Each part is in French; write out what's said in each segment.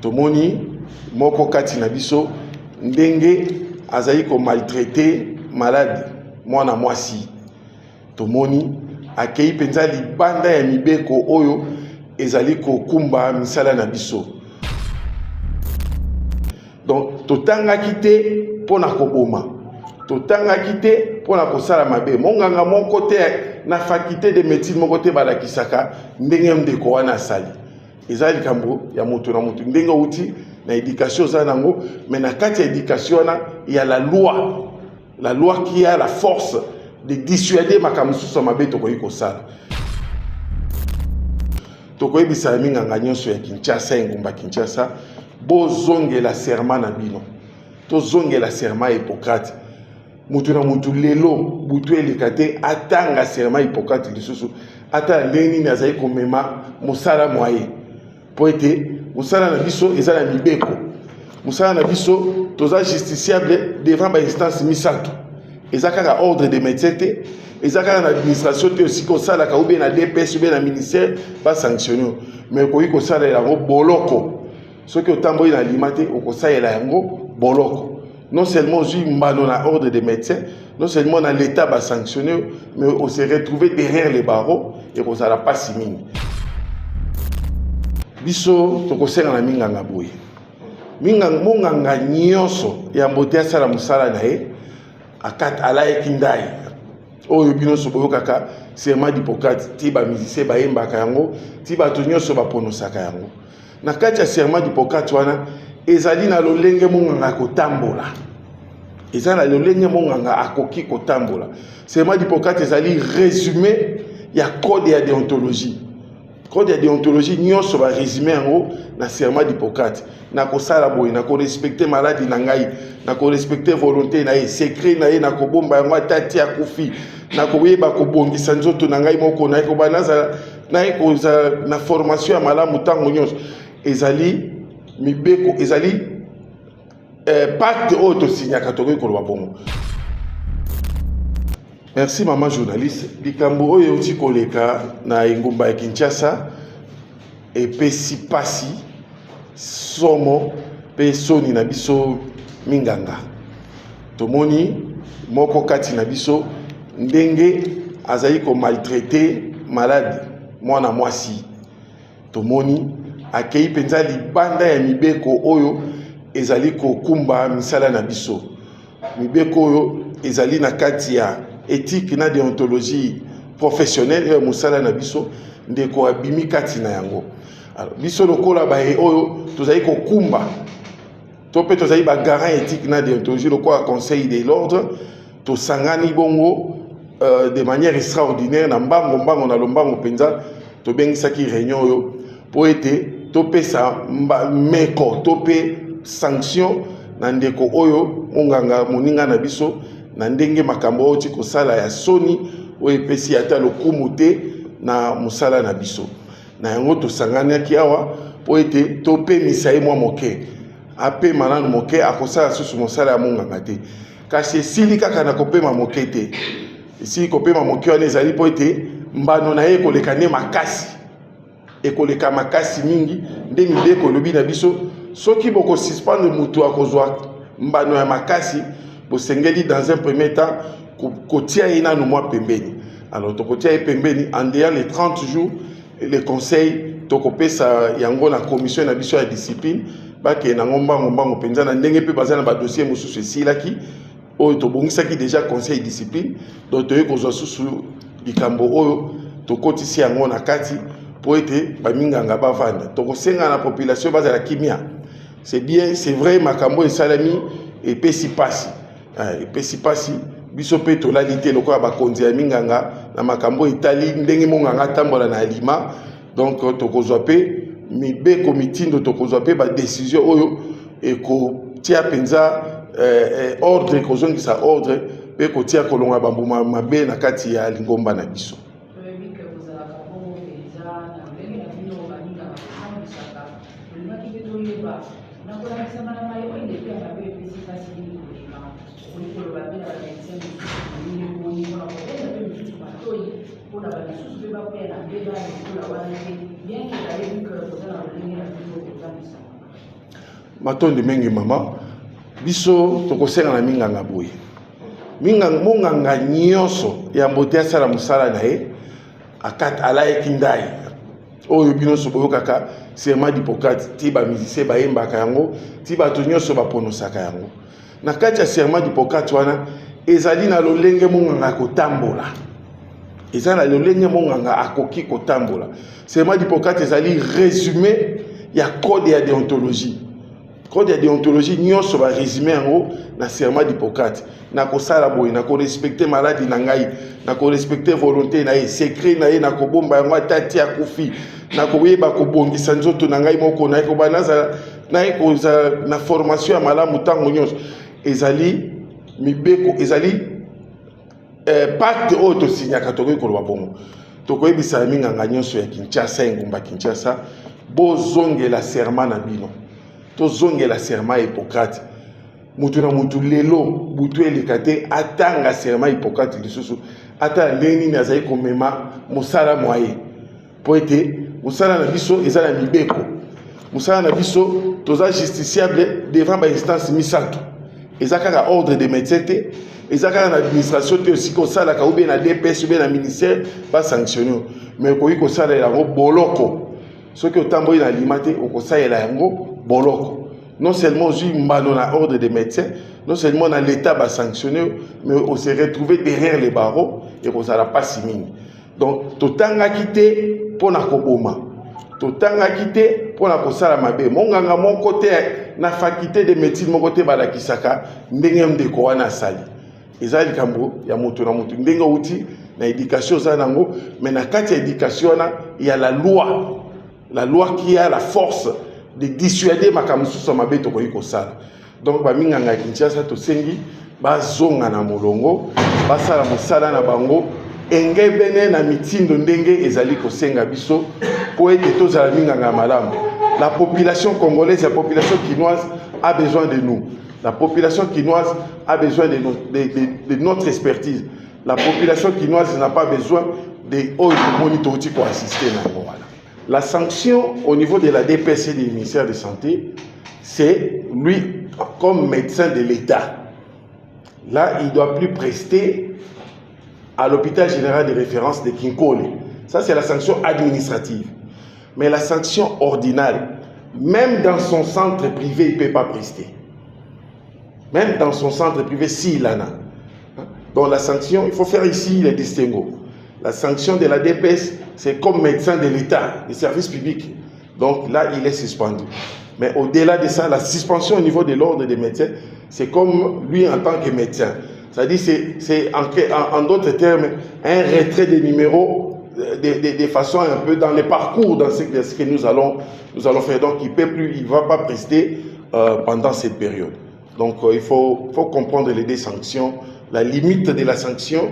tomoni moko kati na biso ndenge azali ko maltraiter malade mwana mwasi tomoni akei penza libanda ya mibeko oyo ezali ko kumba misala na biso. Donc totanga kite pona koboma totanga kite pona kosala mabe monganga mon côté na faculté de médecine mon côté balakisaka ndenge ndeko wana sali ezali kambo ya moto na moto ndenge uti na éducation za nango mais na kati ya éducation na il y a la loi qui a la force de dissuader makamususu mabe to koyi kosala to koyi bisa minganga nyonso ya Kinshasa ngumba Kinshasa bozongela serment na bino to zongela serment Hippocrate mutu na mutu lelo butu elikate atanga serment Hippocrate lisusu ata leni na zai komema musala moye po ete musala na biso ezala mibeko musala na biso toza justiciable devant ba instance misato ezakaka ordre de médecin te ezakaka na administration te aussi ko sala ka ube na DPS ube na ministère ba sanctionner mais ko yiko sala yango boloko ce que autant boy na limité au conseil la yango boloko non seulement j'ai mbano na ordre des médecins non seulement dans l'état va sanctionner mais on s'est retrouvé derrière les barreaux et qu'on ça pas si mine biso to conseil na minganga boy minganga monganga nyonso ya mbote sala musala na e akat ala ekindai oyo bino so boyokaka serment d'Hippocrate ti ba musicien ba yembaka yango ti ba to nyonso ba ponosaka yango na kati ya serment d'Hippocrate wana ezali na lolenge monganga kotambola ezali na lolenge monganga akoki kotambola serment d'Hippocrate ezali résumé ya code ya déontologie nyonso ba résumé yango na serment d'Hippocrate na kosala boye na ko respecter maladie na ngai na ko respecter volonté na ye secret na ye na ko bomba yango atati akufi na ko yeba ko bongisa nzoto na ngai moko na ko banaza na ko na formation ya malamu tango nyonso ezali mibeko ezali pacte auto signaka tokoki koloba bongo. Merci maman journaliste likambo oyo uti koleka na engumba ya Kinshasa epesi pasi somo pe soni na biso minganga tomoni moko kati na biso ndenge azali ko maltraiter malade mwana mwasi tomoni akei penza libanda ya mibeko oyo ezali ko kumba misala na biso mibeko oyo ezali na kati ya éthique na déontologie professionnelle ya musala na biso ndeko abimi kati na yango alors biso lokola ba oyo tozali ko kumba to pe tozali ba garant éthique na déontologie lokola conseil de l'ordre to sangani bongo de manière extraordinaire na mbango na lombango penza to bengisaki réunion oyo po ete to pesa meko to pe sanction na ndeko oyo monganga moninga na biso na ndenge makambo oti kosala ya soni oyo epesi ata lokumu te na musala na biso na yango tosanganiaki awa po ete topemisa ye mwa moke apema nanu moke akosala susu mosala ya monganga te kasi esili kaka na kopema moke te esili kopema moke wana ezali po ete mbano na ye ekoleka nde makasi ekoleka makasi mingi nde mibeko elobi na biso soki bokosuspendre mutu akozwa mbano ya makasi bosengeli dans un premier temps kotia ye nanu mwa pembeni alors tokotia ye pembeni en dehors les 30 jours le conseil tokopesa yango na commission na biso ya discipline bake nango mbango penza na ndenge pe baza na ba dossier mosusu esilaki oyo tobongisaki déjà conseil discipline donc toye kozwa susu likambo oyo tokotisi yango na kati po ete baminganga bavanda tokosenga na population bazala kimia c'est bien c'est vrai makambo esalami epesi pasi biso pe tolali te lokola bakonzi ya minganga na makambo etali ndenge monganga tambola na alima donc tokozwa pe mibeko mitindo tokozwa pe ba décision oyo ekotia penza ordre kozongisa ordre pe kotia kolonga bambuma mabe na kati ya lingomba na biso. matonde mengi mama biso tokosenga na minganga boye minganga monganga nyonso ya mbote asala musala na ye akat alaeki ndai oyo binoso boyokaka serment d'Hippocrate ti bamusicien bayembaka yango ti bato nyonso baponosaka yango na kati ya serment d'Hippocrate wana ezali na lolenge monganga kotambola eza na lolenge monganga akoki kotambola serment d'Hippocrate ezali résumé ya code ya déontologie. Code de déontologie, nyonso ba résumé yango na serment d'Hippocrate. Na ko sala boy, na ko respecter maladie na ngai, na ko respecter volonté na ye, secret na ye na ko bomba yango atati akufi, na ko yeba ko bongisa nzoto na ngai moko na ko banaza na ko na formation ya malamu tango nyonso. Ezali mibeko, ezali pacte auto signaka to ko lo bongo. To ko yebisa minga nyonso ya Kinshasa ngumba Kinshasa, bozongela serment na bino. Tozongela serment Hippocrate mutu na mutu lelo butu elekate atanga serment Hippocrate lisusu ata leni na zai komema musala moye po ete musala na biso ezala mibeko musala na biso toza justiciable devant ba instance misato ezaka ordre de médecin te ezaka na administration te aussi ko sala ka ube na DPS ube na ministère ba sanctionner mais ko iko sala yango boloko soki otamboyi na limate okosalela yango boloko. Non seulement j'ai mbano na ordre des médecins, non seulement dans l'État va sanctionner, mais on s'est retrouvé derrière les barreaux et on n'a pas signé. Donc, tout temps à quitter pour la koboma. Tout temps à quitter pour la kosala mabe. Mon côté, na faculté de médecine, mon côté, bala kisaka, ndengem de koana sali. Ezali kambo, ya moto na moto. Ndenga outi, na éducation zanango, mais na kati éducation, il y a la loi. La loi qui a la force de dissuader makamusu sa mabe to koyi kosala. Donc ba minganga Kinshasa to sengi ba zonga na molongo ba sala musala na bango engebene na mitindo ndenge ezali kosenga biso po ete tozala minganga malamu. La population congolaise, la population quinoise a besoin de nous. La population quinoise a besoin de notre expertise. La population quinoise n'a pas besoin de monitorer pour assister à la. La sanction au niveau de la DPC du ministère de la Santé, c'est lui, comme médecin de l'État. Là, il ne doit plus prester à l'hôpital général de référence de Kinkole. Ça, c'est la sanction administrative. Mais la sanction ordinale, même dans son centre privé, il ne peut pas prester. Même dans son centre privé, s'il en a. Donc la sanction, il faut faire ici les distinguos. La sanction de la DPS, c'est comme médecin de l'État, des services publics. Donc là, il est suspendu. Mais au-delà de ça, la suspension au niveau de l'ordre des médecins, c'est comme lui en tant que médecin. C'est-à-dire, c'est en d'autres termes, un retrait des numéros de façon un peu dans les parcours, dans ce que nous allons faire. Donc, il ne va pas prester pendant cette période. Donc, il faut comprendre les deux sanctions. La limite de la sanction,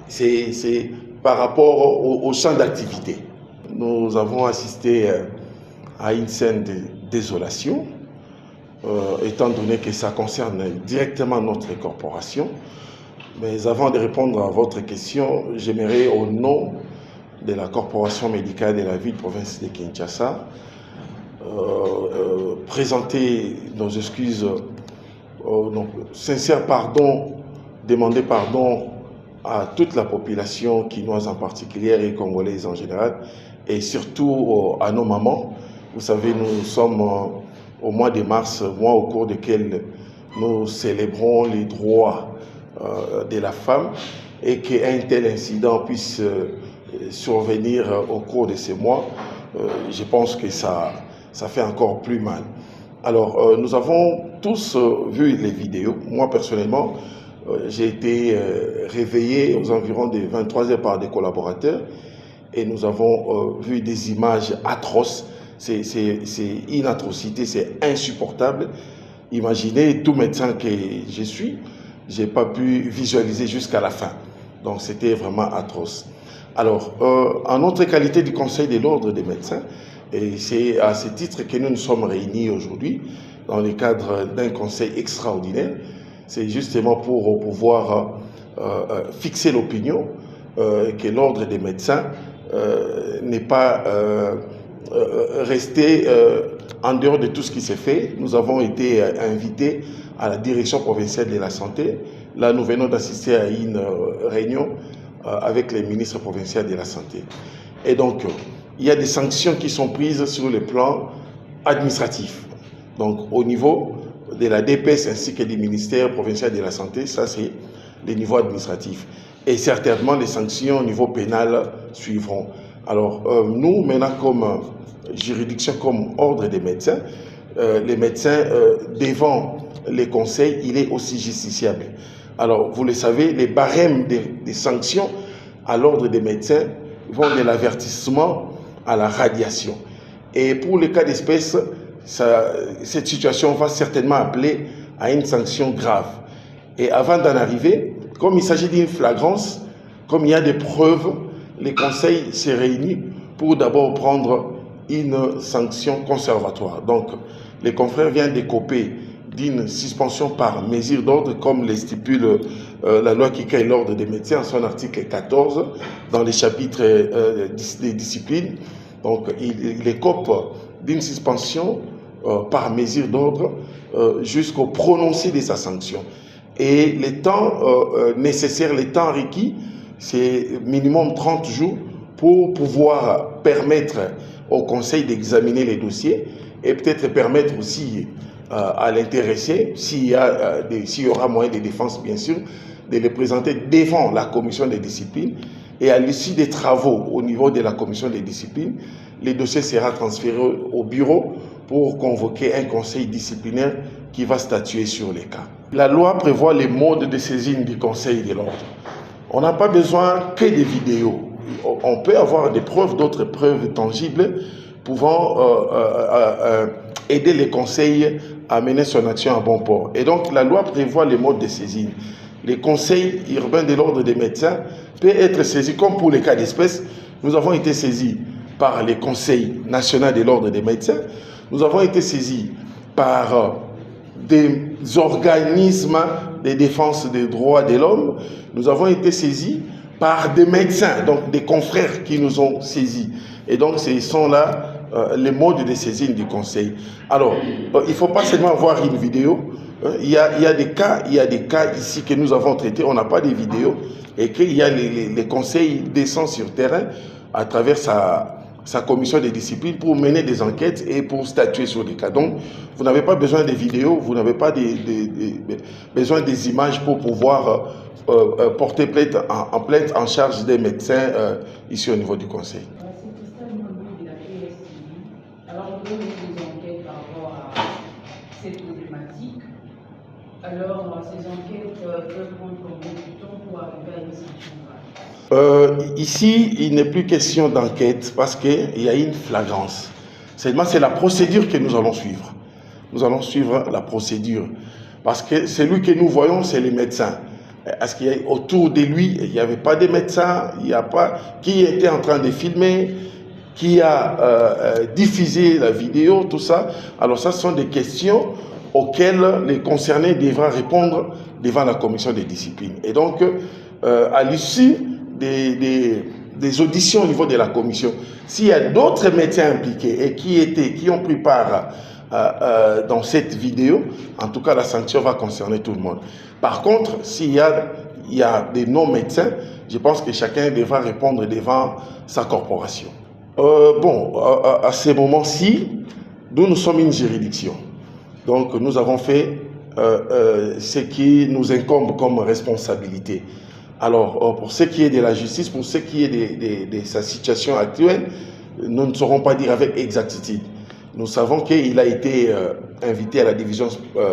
c'est par rapport au champ d'activité. Nous avons assisté à une scène de désolation, étant donné que ça concerne directement notre corporation. Mais avant de répondre à votre question, j'aimerais au nom de la corporation médicale de la ville-province de Kinshasa présenter nos excuses, nos sincères pardons, demander pardon à toute la population quinoise en particulier et congolaise en général, et surtout à nos mamans. Vous savez, nous sommes au mois de mars, mois au cours duquel nous célébrons les droits de la femme, et qu'un tel incident puisse survenir au cours de ces mois, je pense que ça fait encore plus mal. Alors, nous avons tous vu les vidéos. Moi, personnellement, j'ai été réveillé aux environs de 23 heures par des collaborateurs et nous avons vu des images atroces. C'est une atrocité, c'est insupportable. Imaginez, tout médecin que je suis, je n'ai pas pu visualiser jusqu'à la fin. Donc c'était vraiment atroce. Alors, en notre qualité du Conseil de l'Ordre des médecins, et c'est à ce titre que nous nous sommes réunis aujourd'hui dans le cadre d'un conseil extraordinaire. C'est justement pour pouvoir fixer l'opinion que l'ordre des médecins n'est pas resté en dehors de tout ce qui s'est fait, nous avons été invités à la direction provinciale de la santé. Là, nous venons d'assister à une réunion avec les ministres provinciaux de la santé. Et donc, il y a des sanctions qui sont prises sur le plan administratif. Donc, au niveau de la DPS ainsi que du ministère provincial de la santé, ça c'est les niveaux administratifs. Et certainement, les sanctions au niveau pénal suivront. Alors, nous, maintenant, comme juridiction, comme ordre des médecins, les médecins, devant les conseils, il est aussi justiciable. Alors, vous le savez, les barèmes des sanctions à l'ordre des médecins vont de l'avertissement à la radiation. Et pour le cas d'espèce, cette situation va certainement appeler à une sanction grave. Et avant d'en arriver, comme il s'agit d'une flagrance, comme il y a des preuves, les conseils se réunissent pour d'abord prendre une sanction conservatoire. Donc, les confrères viennent d'écoper d'une suspension par mesure d'ordre, comme le stipule la loi qui crée l'ordre des médecins en son article 14, dans les chapitres des disciplines. Donc, il écope d'une suspension par mesure d'ordre jusqu'au prononcé de sa sanction. Et les temps nécessaires, les temps requis, c'est minimum 30 jours pour pouvoir permettre au conseil d'examiner les dossiers et peut-être permettre aussi à l'intéressé, s'il y aura moyen de défense bien sûr, de les présenter devant la commission des disciplines. Et à l'issue des travaux au niveau de la commission des disciplines, les dossiers seront transférés au bureau pour convoquer un conseil disciplinaire qui va statuer sur les cas. La loi prévoit les modes de saisine du conseil de l'ordre. On n'a pas besoin que des vidéos. On peut avoir des preuves, d'autres preuves tangibles pouvant aider les conseils à mener son action à bon port. Et donc, la loi prévoit les modes de saisine. Les conseils urbains de l'ordre des médecins peuvent être saisis, comme pour les cas d'espèce. Nous avons été saisis par les conseils nationaux de l'ordre des médecins. Nous avons été saisis par des organismes de défense des droits de l'homme. Nous avons été saisis par des médecins, donc des confrères qui nous ont saisis. Et donc, ce sont là les modes de saisine du conseil. Alors, il ne faut pas seulement voir une vidéo. Il y a des cas ici que nous avons traités, on n'a pas de vidéos, et qu'il y a les conseils descendent sur terrain à travers sa commission de discipline pour mener des enquêtes et pour statuer sur les cas. Donc, vous n'avez pas besoin de vidéos, vous n'avez pas besoin des images pour pouvoir porter plainte en charge des médecins ici au niveau du conseil. Alors, je vais mettre des enquêtes par rapport à cette problématique. Alors, ces enquêtes peuvent prendre combien de temps pour arriver à une sanction? Ici, il n'est plus question d'enquête parce qu'il y a une flagrance. Seulement, c'est la procédure que nous allons suivre. Nous allons suivre la procédure. Parce que celui que nous voyons, c'est les médecins. Est-ce qu'il y a autour de lui, il n'y avait pas de médecins, il n'y a pas qui était en train de filmer, qui a diffusé la vidéo, tout ça. Alors ça, ce sont des questions auxquelles les concernés devront répondre devant la commission des disciplines. Et donc, à l'issue des auditions au niveau de la commission, s'il y a d'autres médecins impliqués et qui ont pris part dans cette vidéo, en tout cas, la sanction va concerner tout le monde. Par contre, s'il y a des non-médecins, je pense que chacun devra répondre devant sa corporation. À ce moment-ci, nous sommes une juridiction. Donc, nous avons fait ce qui nous incombe comme responsabilité. Alors, pour ce qui est de la justice, pour ce qui est de sa situation actuelle, nous ne saurons pas dire avec exactitude. Nous savons qu'il a été invité à la division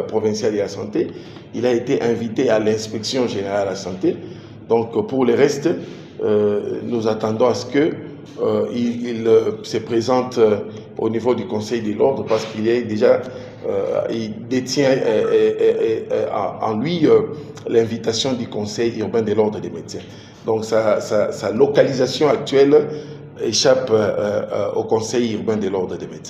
provinciale de la santé, il a été invité à l'inspection générale de la santé. Donc, pour le reste, nous attendons à ce que il se présente au niveau du Conseil de l'ordre parce qu'il est déjà, il détient en lui l'invitation du Conseil urbain de l'ordre des médecins. Donc sa localisation actuelle échappe au Conseil urbain de l'ordre des médecins.